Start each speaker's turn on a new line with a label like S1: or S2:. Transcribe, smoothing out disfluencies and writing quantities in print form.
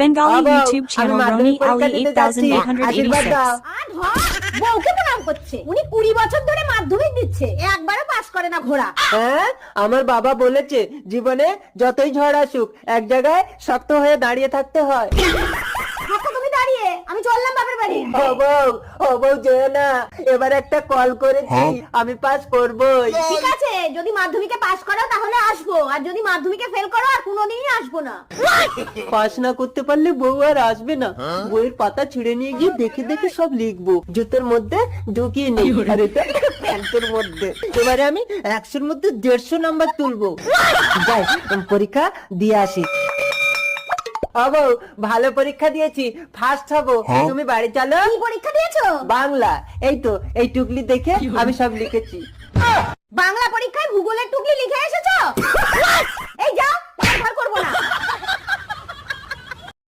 S1: Bengali
S2: আবার
S1: YouTube channel
S2: আমি
S1: Roni
S2: মাধ্যমিক পরীক্ষা
S1: Ali
S2: দিতে যাচ্ছি, আশীর্বাদ
S1: 8886.
S2: দাও।
S3: আর বউকে প্রণাম করছে, উনি 20 বছর ধরে মাধ্যমিক দিচ্ছে, একবারও পাস করে না ঘোড়া।
S2: হ্যাঁ, আমার বাবা বলেছে জীবনে যতই ঝড় আসুক এক জায়গায় শক্ত হয়ে দাঁড়িয়ে থাকতে হয়।
S3: থাকো তুমি দাঁড়িয়ে, আমি চললাম বাপের বাড়ি।
S2: ও বউ যেও না, এবার একটা কল করেছি, আমি পাস করবই।
S3: ঠিক আছে, যদি মাধ্যমিকে পাস করো তাহলে আসবো, আর যদি মাধ্যমিকে ফেল করো আর কোনোদিনই আসবো না।
S2: পাস না করতে পারলে বউ আর আসবে না। বইয়ের পাতা ছিঁড়ে নিয়ে গিয়ে দেখে দেখে সব লিখবো, জুতোর মধ্যে ঢুকিয়ে নেই, আর এটা প্যান্টের মধ্যে। এবারে আমি 100-র মধ্যে 150 নাম্বার তুলবো। যাই পরীক্ষা দিয়ে আসি। বউ ভালো পরীক্ষা দিয়েছি, ফার্স্ট হবো। তুমি বাড়ি চলো।
S3: কি পরীক্ষা দিয়েছো?
S2: বাংলা, এই তো এই টুকলি দেখে আমি সব লিখেছি।
S3: বাংলা পরীক্ষায় ভূগোলের টুকলি লিখে এসেছো? এই যাও, আর করবো না।